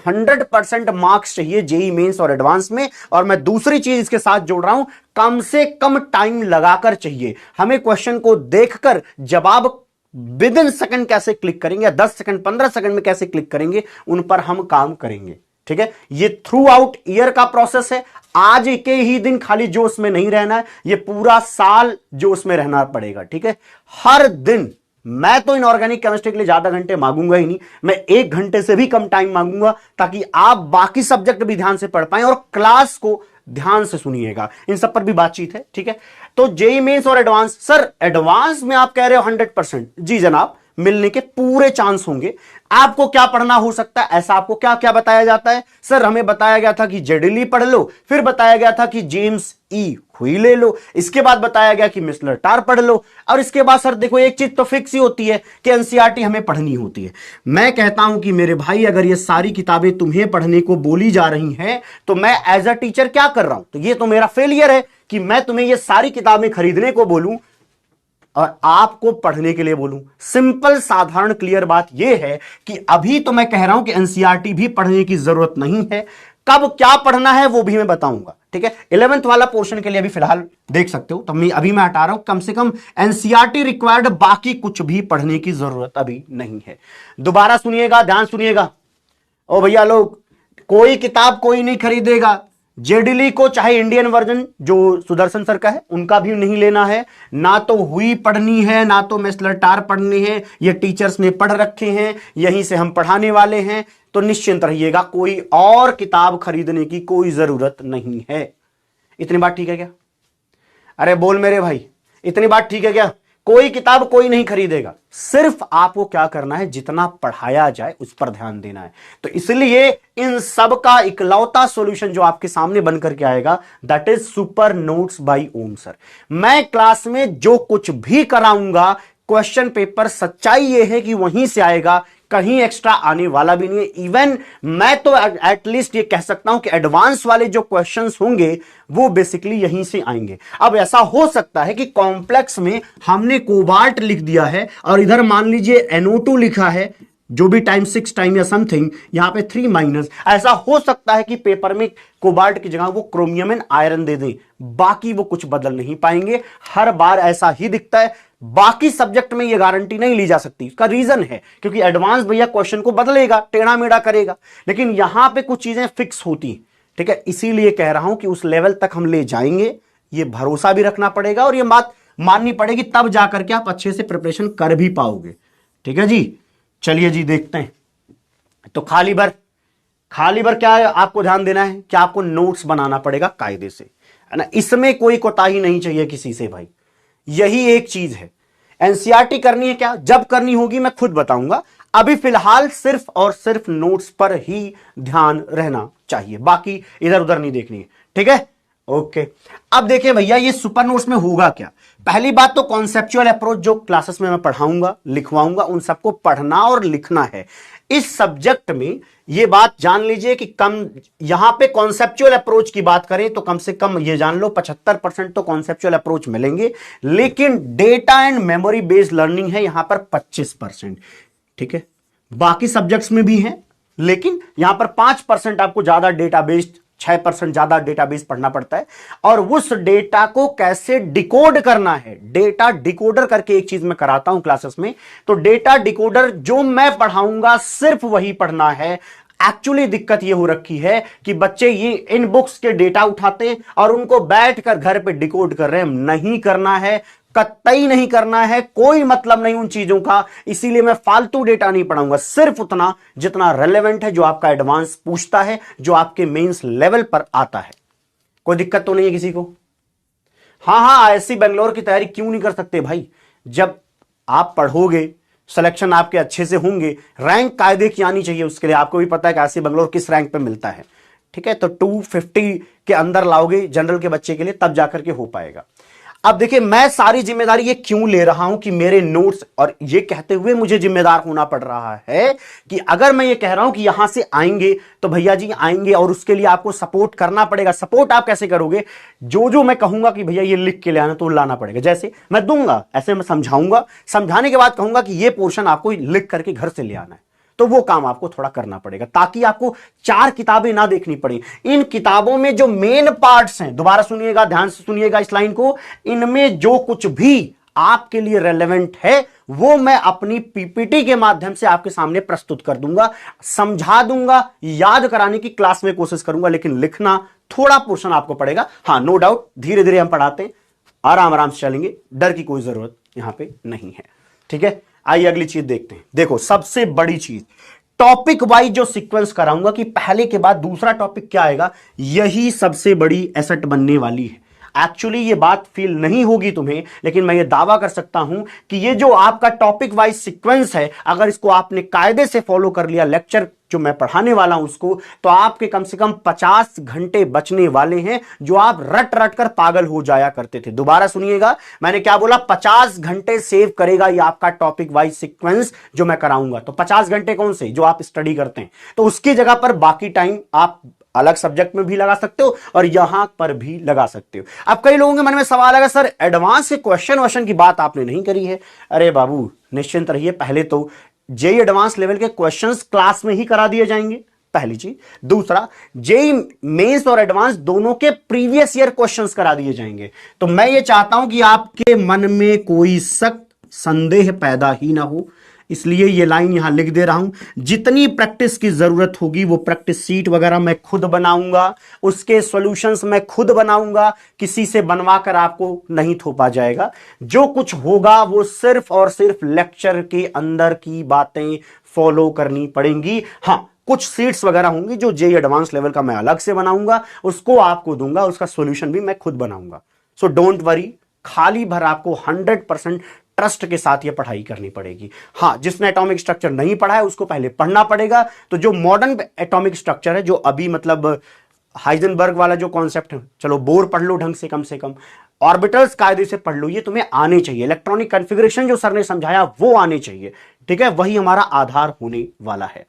100% marks चाहिए JEE mains और advance में। और मैं दूसरी चीज इसके साथ जोड़ रहा हूं, कम से कम टाइम लगाकर चाहिए। हमें क्वेश्चन को देखकर जवाब विद इन सेकंड कैसे क्लिक करेंगे, 10 सेकंड 15 सेकंड में कैसे क्लिक करेंगे, उन पर हम काम करेंगे। ठीक है, ये थ्रू आउट ईयर का प्रोसेस है। आज के ही दिन खाली जोश में नहीं रहना है, ये पूरा साल जोश में रहना पड़ेगा। ठीक है, हर दिन। मैं तो इनऑर्गेनिक केमिस्ट्री के लिए ज्यादा घंटे मांगूंगा ही नहीं, मैं 1 घंटे से भी कम टाइम मांगूंगा, ताकि आप बाकी सब्जेक्ट भी ध्यान से पढ़ पाएं और क्लास को ध्यान से सुनिएगा। इन सब पर भी बातचीत है। ठीक है, तो जेई मेंस और एडवांस, सर एडवांस में आप कह रहे हो 100%, जी जनाब, मिलने के पूरे चांस होंगे। आपको क्या पढ़ना हो सकता है, ऐसा आपको क्या क्या बताया जाता है? सर हमें बताया गया था कि जेडिली पढ़ लो, फिर बताया गया था कि जेम्स ई हुई ले लो, इसके बाद बताया गया कि मिसलर टार पढ़ लो, और इसके बाद सर देखो एक चीज तो फिक्स ही होती है कि एनसीईआरटी हमें पढ़नी होती है। मैं कहता हूं कि मेरे भाई, अगर ये सारी किताबें तुम्हें पढ़ने को बोली जा रही हैं, तो मैं एज अ टीचर क्या कर रहा हूं? तो ये तो मेरा फेलियर है कि मैं तुम्हें ये सारी किताबें खरीदने को बोलूं और आपको पढ़ने के लिए बोलूं। सिंपल साधारण क्लियर बात यह है कि अभी तो मैं कह रहा हूं कि एनसीईआरटी भी पढ़ने की जरूरत नहीं है। कब क्या पढ़ना है वो भी मैं बताऊंगा। ठीक है, 11th वाला पोर्शन के लिए अभी फिलहाल देख सकते हो, तो अभी मैं हटा रहा हूं। कम से कम एनसीईआरटी रिक्वायर्ड, बाकी कुछ भी पढ़ने की जरूरत अभी नहीं है। दोबारा सुनिएगा, ध्यान सुनिएगा। ओ भैया लोग, कोई किताब कोई नहीं खरीदेगा। जेडिली को चाहे इंडियन वर्जन जो सुदर्शन सर का है उनका भी नहीं लेना है, ना तो हुई पढ़नी है, ना तो मेसलर टार पढ़नी है। ये टीचर्स ने पढ़ रखे हैं, यहीं से हम पढ़ाने वाले हैं, तो निश्चिंत रहिएगा, कोई और किताब खरीदने की कोई जरूरत नहीं है। इतनी बात ठीक है क्या? अरे बोल मेरे भाई, इतनी बात ठीक है क्या? कोई किताब कोई नहीं खरीदेगा, सिर्फ आपको क्या करना है, जितना पढ़ाया जाए उस पर ध्यान देना है। तो इसलिए इन सब का इकलौता सॉल्यूशन जो आपके सामने बनकर के आएगा, that is super notes by Om sir. मैं क्लास में जो कुछ भी कराऊंगा, क्वेश्चन पेपर सच्चाई यह है कि वहीं से आएगा, कहीं एक्स्ट्रा आने वाला भी नहीं है। इवन मैं तो एटलीस्ट ये कह सकता हूं कि एडवांस वाले जो क्वेश्चंस होंगे वो बेसिकली यहीं से आएंगे। अब ऐसा हो सकता है कि कॉम्प्लेक्स में हमने कोबाल्ट लिख दिया है और इधर मान लीजिए NO2 लिखा है, जो भी टाइम 6 टाइम या समथिंग, यहां पे 3 माइनस। ऐसा हो सकता है कि पेपर में कोबाल्ट की जगह वो क्रोमियम एंड आयरन दे दें, बाकी वो कुछ बदल नहीं पाएंगे। हर बार ऐसा ही दिखता है, बाकी सब्जेक्ट में ये गारंटी नहीं ली जा सकती। इसका रीजन है क्योंकि एडवांस भैया क्वेश्चन को बदलेगा, टेढ़ा मेढ़ा करेगा, लेकिन यहां पे कुछ चीजें फिक्स होती हैं। ठीक है, इसीलिए कह रहा हूं कि उस लेवल तक हम ले जाएंगे, ये भरोसा भी रखना पड़ेगा और ये बात माननी पड़ेगी, तब जाकर के आप अच्छे से प्रिपरेशन कर भी पाओगे। ठीक है जी, चलिए जी देखते हैं। तो खाली भर क्या है, आपको ध्यान देना है कि आपको नोट्स बनाना पड़ेगा कायदे से, है ना। इसमें कोई कोताही नहीं चाहिए किसी से भाई, यही एक चीज है। एनसीईआरटी करनी है क्या, जब करनी होगी मैं खुद बताऊंगा। अभी फिलहाल सिर्फ और सिर्फ नोट्स पर ही ध्यान रहना चाहिए, बाकी इधर उधर नहीं देखनी है। ठीक है, ओके। अब देखिए भैया, ये सुपर नोट्स में होगा क्या। पहली बात तो कॉन्सेप्चुअल अप्रोच जो क्लासेस में मैं पढ़ाऊंगा लिखवाऊंगा, उन सबको पढ़ना और लिखना है। इस सब्जेक्ट में ये बात जान लीजिए कि कम, यहां पे कॉन्सेप्चुअल अप्रोच की बात करें तो कम से कम ये जान लो 75% तो कॉन्सेप्चुअल अप्रोच मिलेंगे, लेकिन data and memory based learning है यहां पर 25%। ठीक है, बाकी सब्जेक्ट्स में भी है, लेकिन यहां पर 5% आपको ज्यादा डेटा बेस्ड, 6% ज्यादा डेटाबेस पढ़ना पड़ता है। और उस डेटा को कैसे डिकोड करना है, डेटा डिकोडर करके एक चीज मैं कराता हूं क्लासेस में। तो डेटा डिकोडर जो मैं पढ़ाऊंगा सिर्फ वही पढ़ना है। एक्चुअली दिक्कत ये हो रखी है कि बच्चे ये इन बुक्स के डेटा उठाते हैं और उनको बैठकर घर पे डिकोड कर रहे हैं। नहीं करना है, कतई नहीं करना है, कोई मतलब नहीं उन चीजों का। इसीलिए मैं फालतू डेटा नहीं पढ़ाऊंगा, सिर्फ उतना जितना रेलेवेंट है, जो आपका एडवांस पूछता है, जो आपके मेंस लेवल पर आता है। कोई दिक्कत तो नहीं है किसी को? हाँ, आईआईएससी बेंगलोर की तैयारी क्यों नहीं कर सकते भाई? जब आप पढ़ोगे, सिलेक्शन आपके अच्छे से होंगे, रैंक कायदे की आनी चाहिए। उसके लिए आपको भी पता है कि आईआईएससी बेंगलोर किस रैंक पे मिलता है। ठीक है, तो 250 के अंदर लाओगे जनरल के बच्चे के लिए, तब जाकर के हो पाएगा। अब देखिए, मैं सारी जिम्मेदारी ये क्यों ले रहा हूं कि मेरे नोट्स, और ये कहते हुए मुझे जिम्मेदार होना पड़ रहा है कि अगर मैं ये कह रहा हूं कि यहां से आएंगे तो भैया जी आएंगे, और उसके लिए आपको सपोर्ट करना पड़ेगा। सपोर्ट आप कैसे करोगे? जो मैं कहूंगा कि भैया ये लिख के ले आना, तो लाना पड़ेगा। जैसे मैं दूंगा ऐसे मैं समझाऊंगा, समझाने के बाद कहूंगा कि ये पोर्शन आपको लिख करके घर से ले आना है, तो वो काम आपको थोड़ा करना पड़ेगा, ताकि आपको 4 किताबें ना देखनी पड़े। इन किताबों में जो मेन पार्ट्स हैं, दोबारा सुनिएगा, ध्यान से सुनिएगा इस लाइन को, इनमें जो कुछ भी आपके लिए रेलेवेंट है वो मैं अपनी पीपीटी के माध्यम से आपके सामने प्रस्तुत कर दूंगा, समझा दूंगा, याद कराने की क्लास में कोशिश करूंगा, लेकिन लिखना थोड़ा पोर्शन आपको पड़ेगा। हाँ, नो डाउट, धीरे धीरे हम पढ़ाते हैं, आराम आराम से चलेंगे, डर की कोई जरूरत यहां पे नहीं है। ठीक है, आइए अगली चीज देखते हैं। देखो, सबसे बड़ी चीज, टॉपिक वाइज जो सीक्वेंस कराऊंगा कि पहले के बाद दूसरा टॉपिक क्या आएगा, यही सबसे बड़ी एसेट बनने वाली है। एक्चुअली ये बात फील नहीं होगी तुम्हें, लेकिन मैं ये दावा कर सकता हूं कि ये जो आपका टॉपिक वाइज सीक्वेंस है, अगर इसको आपने कायदे से फॉलो कर लिया, लेक्चर जो मैं पढ़ाने वाला हूं उसको, तो आपके कम से कम 50 घंटे बचने वाले हैं, जो आप रट रट कर पागल हो जाया करते थे। दोबारा सुनिएगा, मैंने क्या बोला, 50 घंटे सेव करेगा ये आपका टॉपिक वाइज सीक्वेंस जो मैं कराऊंगा। तो 50 घंटे कौन से, जो आप स्टडी करते हैं, तो उसकी जगह पर बाकी टाइम आप अलग सब्जेक्ट में भी लगा सकते हो और यहां पर भी लगा सकते हो। अब कई लोगों के मन में सवाल आएगा, सर एडवांस के क्वेश्चन की बात आपने नहीं करी है। अरे बाबू, निश्चिंत रहिए, पहले तो जेई एडवांस लेवल के क्वेश्चंस क्लास में ही करा दिए जाएंगे, पहली चीज। दूसरा, जेई मेंस और एडवांस दोनों के प्रीवियस ईयर क्वेश्चंस करा दिए जाएंगे। तो मैं ये चाहता हूं कि आपके मन में कोई शक संदेह पैदा ही ना हो, इसलिए ये लाइन यहां लिख दे रहा हूं। जितनी प्रैक्टिस की जरूरत होगी वो प्रैक्टिस सीट वगैरह मैं खुद बनाऊंगा, उसके सॉल्यूशंस मैं खुद बनाऊंगा, किसी से बनवा कर आपको नहीं थोपा जाएगा। जो कुछ होगा वो सिर्फ और सिर्फ लेक्चर के अंदर की बातें फॉलो करनी पड़ेंगी। हाँ, कुछ सीट्स वगैरह होंगी जो जेई एडवांस लेवल का मैं अलग से बनाऊंगा, उसको आपको दूंगा, उसका सॉल्यूशन भी मैं खुद बनाऊंगा। सो डोंट वरी, खाली भर आपको 100% ट्रस्ट के साथ ये पढ़ाई करनी पड़ेगी। हाँ, जिसने एटॉमिक स्ट्रक्चर नहीं पढ़ा है उसको पहले पढ़ना पड़ेगा। तो जो मॉडर्न एटॉमिक स्ट्रक्चर है, जो अभी मतलब हाइजेनबर्ग वाला जो कॉन्सेप्ट है, चलो बोर पढ़ लो ढंग से, कम ऑर्बिटल्स कायदे से पढ़ लो, ये तुम्हें आने चाहिए। इलेक्ट्रॉनिक कॉन्फ़िगरेशन जो सर ने समझाया वो आने चाहिए। ठीक है, वही हमारा आधार होने वाला है।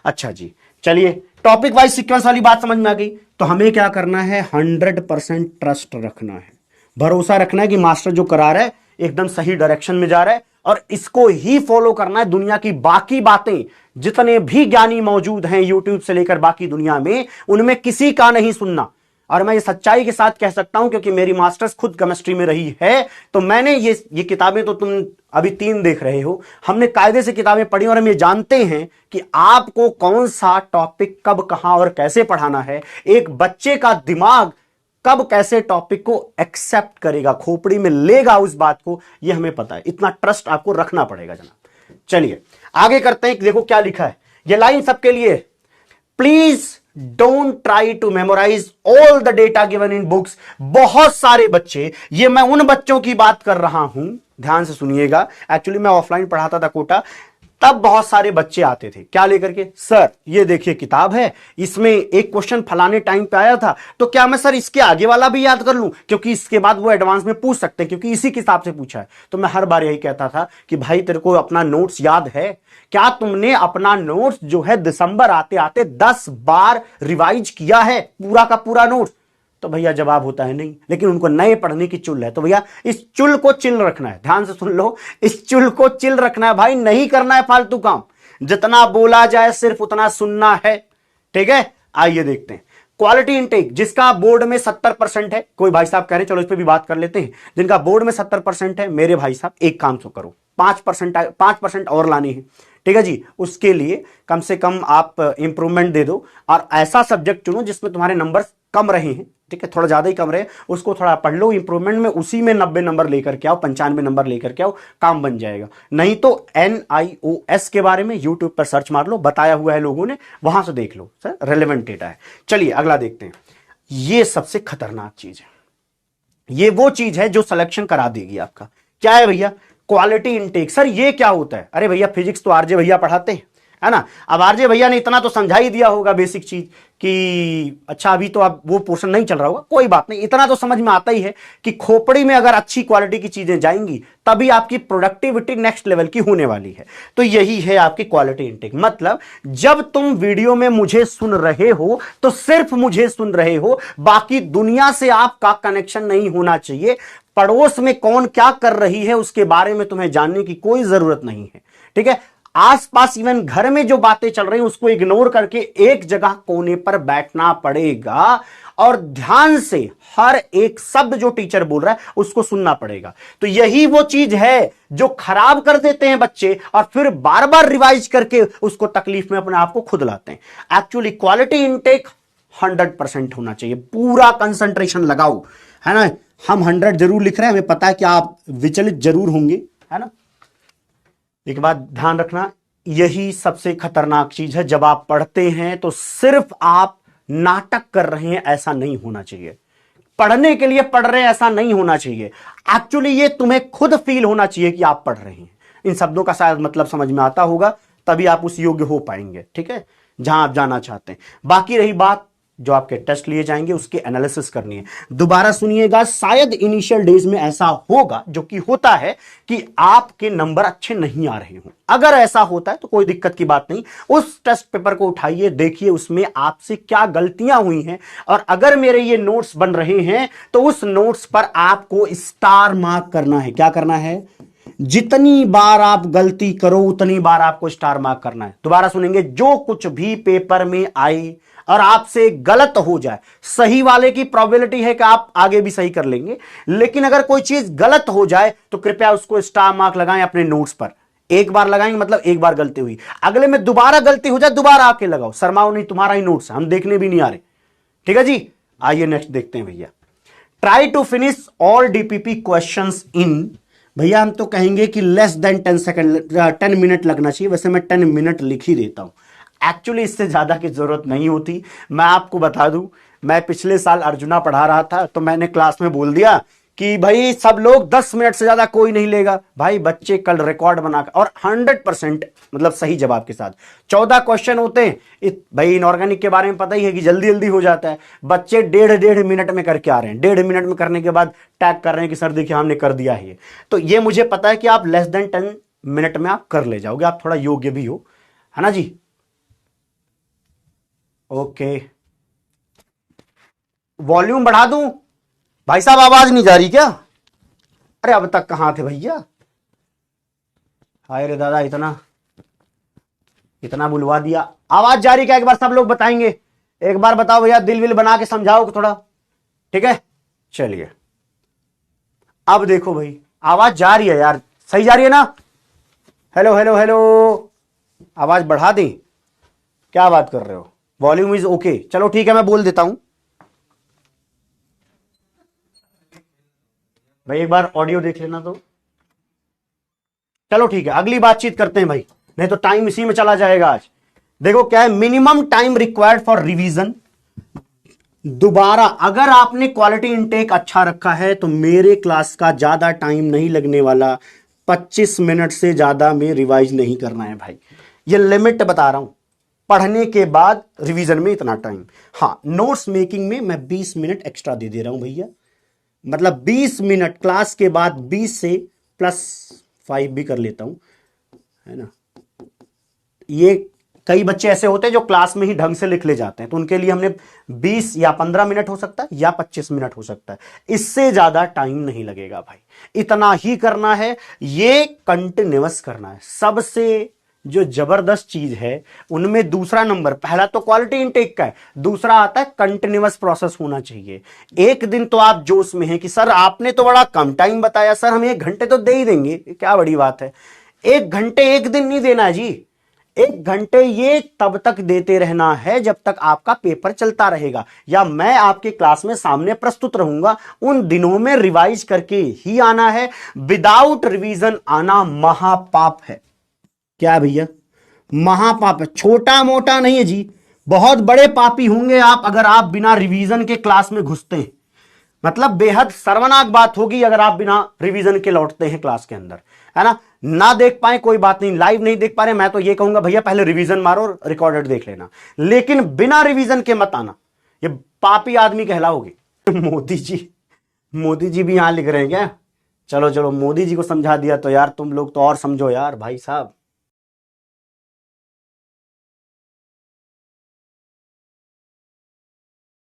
अच्छा जी, चलिए, टॉपिक वाइज सीक्वेंस वाली बात समझ में आ गई। तो हमें क्या करना है, 100% ट्रस्ट रखना है, भरोसा रखना है कि मास्टर जो करा रहा है एकदम सही डायरेक्शन में जा रहा है, और इसको ही फॉलो करना है। दुनिया की बाकी बातें, जितने भी ज्ञानी मौजूद हैं यूट्यूब से लेकर बाकी दुनिया में, उनमें किसी का नहीं सुनना। और मैं ये सच्चाई के साथ कह सकता हूं, क्योंकि मेरी मास्टर्स खुद केमिस्ट्री में रही है, तो मैंने ये किताबें, तो तुम अभी 3 देख रहे हो, हमने कायदे से किताबें पढ़ी और हम ये जानते हैं कि आपको कौन सा टॉपिक कब, कहां और कैसे पढ़ाना है। एक बच्चे का दिमाग कब कैसे टॉपिक को एक्सेप्ट करेगा, खोपड़ी में लेगा उस बात को, ये हमें पता है। इतना ट्रस्ट आपको रखना पड़ेगा जनाब। चलिए आगे करते हैं। देखो क्या लिखा है, ये लाइन सबके लिए। Please don't try to memorise all the data given in books. बहुत सारे बच्चे, ये मैं उन बच्चों की बात कर रहा हूं, ध्यान से सुनिएगा। एक्चुअली मैं ऑफलाइन पढ़ाता था कोटा, तब बहुत सारे बच्चे आते थे क्या लेकर के, सर ये देखिए किताब है, इसमें एक क्वेश्चन फलाने टाइम पे आया था, तो क्या मैं सर इसके आगे वाला भी याद कर लूं, क्योंकि इसके बाद वो एडवांस में पूछ सकते हैं, क्योंकि इसी किताब से पूछा है। तो मैं हर बार यही कहता था कि भाई तेरे को अपना नोट्स याद है क्या? तुमने अपना नोट्स जो है दिसंबर आते आते 10 बार रिवाइज किया है, पूरा का पूरा नोट्स? तो भैया जवाब होता है नहीं, लेकिन उनको नए पढ़ने की चुल है। तो भैया इस चुल को चिल रखना है, ध्यान से सुन लो, इस चुल को चिल रखना है भाई, नहीं करना है फालतू काम। जितना बोला जाए सिर्फ उतना सुनना है, ठीक है। आइए देखते हैं क्वालिटी इनटेक, जिसका बोर्ड में 70% है। कोई भाई साहब कह रहे, चलो इस पे भी बात कर लेते हैं। जिनका बोर्ड में 70% है, मेरे भाई साहब एक काम तो करो, 5% और लाने हैं, ठीक है जी। उसके लिए कम से कम आप इंप्रूवमेंट दे दो, और ऐसा सब्जेक्ट चुनो जिसमें तुम्हारे नंबर कम रहे हैं, ठीक है, थोड़ा ज्यादा ही कम रहे, उसको थोड़ा पढ़ लो इंप्रूवमेंट में, उसी में 90 नंबर लेकर के आओ, 95 नंबर लेकर के आओ, काम बन जाएगा। नहीं तो NIOS के बारे में यूट्यूब पर सर्च मार लो, बताया हुआ है लोगों ने, वहां से देख लो सर, रेलेवेंट डेटा है। चलिए अगला देखते हैं। ये सबसे खतरनाक चीज है, ये वो चीज है जो सिलेक्शन करा देगी आपका। क्या है भैया? Quality intake. सर ये क्या होता है? अरे भैया फिजिक्स तो आरजे भैया पढ़ाते हैं, है ना। अब आरजे भैया ने इतना तो समझा ही दिया होगा बेसिक चीज कि अच्छा अभी तो अब वो पोर्शन नहीं चल रहा होगा, कोई बात नहीं, इतना तो समझ में आता ही है कि खोपड़ी में अगर अच्छी क्वालिटी की चीजें जाएंगी तभी आपकी प्रोडक्टिविटी नेक्स्ट लेवल की होने वाली है। तो यही है आपकी क्वालिटी इनटेक। मतलब जब तुम वीडियो में मुझे सुन रहे हो तो सिर्फ मुझे सुन रहे हो, बाकी दुनिया से आपका कनेक्शन नहीं होना चाहिए। पड़ोस में कौन क्या कर रही है उसके बारे में तुम्हें जानने की कोई जरूरत नहीं है, ठीक है। आसपास इवन घर में जो बातें चल रही हैं उसको इग्नोर करके एक जगह कोने पर बैठना पड़ेगा और ध्यान से हर एक शब्द जो टीचर बोल रहा है उसको सुनना पड़ेगा। तो यही वो चीज है जो खराब कर देते हैं बच्चे और फिर बार बार रिवाइज करके उसको तकलीफ में अपने आप को खुद लाते हैं। एक्चुअली क्वालिटी इनटेक 100% होना चाहिए, पूरा कंसंट्रेशन लगाओ, है ना। हम 100 जरूर लिख रहे हैं, हमें पता है कि आप विचलित जरूर होंगे, है ना। एक बात ध्यान रखना, यही सबसे खतरनाक चीज है। जब आप पढ़ते हैं तो सिर्फ आप नाटक कर रहे हैं ऐसा नहीं होना चाहिए, पढ़ने के लिए पढ़ रहे हैं ऐसा नहीं होना चाहिए। एक्चुअली ये तुम्हें खुद फील होना चाहिए कि आप पढ़ रहे हैं। इन शब्दों का शायद मतलब समझ में आता होगा, तभी आप उस योग्य हो पाएंगे, ठीक है, जहां आप जाना चाहते हैं। बाकी रही बात जो आपके टेस्ट लिए जाएंगे उसकी एनालिसिस करनी है। दोबारा सुनिएगा, शायद इनिशियल डेज में ऐसा होगा, जो कि होता है, कि आपके नंबर अच्छे नहीं आ रहे हों। अगर ऐसा होता है तो कोई दिक्कत की बात नहीं, उस टेस्ट पेपर को उठाइए, देखिए उसमें आपसे क्या गलतियां हुई हैं, और अगर मेरे ये नोट्स बन रहे हैं तो उस नोट्स पर आपको स्टार मार्क करना है। क्या करना है? जितनी बार आप गलती करो उतनी बार आपको स्टार मार्क करना है। दोबारा सुनेंगे, जो कुछ भी पेपर में आए और आपसे गलत हो जाए, सही वाले की प्रोबेबिलिटी है कि आप आगे भी सही कर लेंगे, लेकिन अगर कोई चीज गलत हो जाए तो कृपया उसको स्टार मार्क लगाएं अपने नोट्स पर। एक बार लगाएंगे मतलब एक बार गलती हुई, अगले में दोबारा गलती हो जाए दोबारा आके लगाओ, शर्माओ नहीं, तुम्हारा ही नोट्स है, हम देखने भी नहीं आ रहे, ठीक है जी। आइए नेक्स्ट देखते हैं भैया। Try to finish all DPP questions in, भैया हम तो कहेंगे कि लेस देन 10 मिनट लगना चाहिए, वैसे मैं 10 मिनट लिख ही देता हूं। एक्चुअली इससे ज्यादा की जरूरत नहीं होती। मैं आपको बता दूं, मैं पिछले साल अर्जुना पढ़ा रहा था तो मैंने क्लास में बोल दिया कि भाई सब लोग 10 मिनट से ज्यादा कोई नहीं लेगा। भाई बच्चे कल रिकॉर्ड बनाकर, और 100% मतलब सही जवाब के साथ 14 क्वेश्चन होते हैं। भाई इनऑर्गेनिक के बारे में पता ही है कि जल्दी जल्दी हो जाता है। बच्चे 1.5 मिनट में करके आ रहे हैं, 1.5 मिनट में करने के बाद टैग कर रहे हैं कि सर देखिए हमने कर दिया है। तो ये मुझे पता है कि आप लेस देन 10 मिनट में आप कर ले जाओगे, आप थोड़ा योग्य भी हो, है ना जी। ओके, वॉल्यूम बढ़ा दूं? भाई साहब आवाज नहीं जा रही क्या? अरे अब तक कहां थे भैया? हाय रे दादा, इतना इतना बुलवा दिया। आवाज जा रही क्या? एक बार सब लोग बताएंगे, एक बार बताओ भैया, दिल विल बना के समझाओ थोड़ा, ठीक है। चलिए अब देखो भाई, आवाज जा रही है यार, सही जा रही है ना? हेलो हेलो हेलो, आवाज बढ़ा दी? क्या बात कर रहे हो? वॉल्यूम इज ओके, चलो ठीक है मैं बोल देता हूं भाई, एक बार ऑडियो देख लेना तो। चलो ठीक है, अगली बातचीत करते हैं भाई, नहीं तो टाइम इसी में चला जाएगा आज। देखो क्या है, minimum time required for revision. दोबारा अगर आपने क्वालिटी इनटेक अच्छा रखा है तो मेरे क्लास का ज्यादा टाइम नहीं लगने वाला, 25 मिनट से ज्यादा में रिवाइज नहीं करना है भाई, ये लिमिट बता रहा हूं। पढ़ने के बाद रिवीजन में इतना टाइम, हाँ नोट्स मेकिंग में मैं 20 मिनट एक्स्ट्रा दे रहा हूं भैया, मतलब 20 मिनट क्लास के बाद 20 से +5 भी कर लेता हूं, है ना। ये कई बच्चे ऐसे होते हैं जो क्लास में ही ढंग से लिख ले जाते हैं, तो उनके लिए हमने 20 या 15 मिनट हो सकता है या 25 मिनट हो सकता है, इससे ज्यादा टाइम नहीं लगेगा भाई, इतना ही करना है। ये कंटिन्यूअस करना है। सबसे जो जबरदस्त चीज है उनमें दूसरा नंबर, पहला तो क्वालिटी इनटेक का है, दूसरा आता है कंटिन्यूअस प्रोसेस होना चाहिए। एक दिन तो आप जोश में हैं कि सर आपने तो बड़ा कम टाइम बताया, सर हम 1 घंटे तो दे ही देंगे, क्या बड़ी बात है। 1 घंटे एक दिन नहीं देना है जी, 1 घंटे ये तब तक देते रहना है जब तक आपका पेपर चलता रहेगा, या मैं आपके क्लास में सामने प्रस्तुत रहूंगा। उन दिनों में रिवाइज करके ही आना है, विदाउट रिवीजन आना महापाप है। क्या भैया? महापाप है, छोटा मोटा नहीं है जी, बहुत बड़े पापी होंगे आप अगर आप बिना रिवीजन के क्लास में घुसते हैं। मतलब बेहद सर्वनाक बात होगी अगर आप बिना रिवीजन के लौटते हैं क्लास के अंदर, है ना। ना देख पाए कोई बात नहीं, लाइव नहीं देख पा रहे, मैं तो ये कहूंगा भैया पहले रिवीजन मारो, रिकॉर्डेड देख लेना, लेकिन बिना रिवीजन के मत आना, ये पापी आदमी कहलाओगे। मोदी जी भी यहां लिख रहे हैं क्या? चलो चलो, मोदी जी को समझा दिया तो यार तुम लोग तो और समझो यार भाई साहब।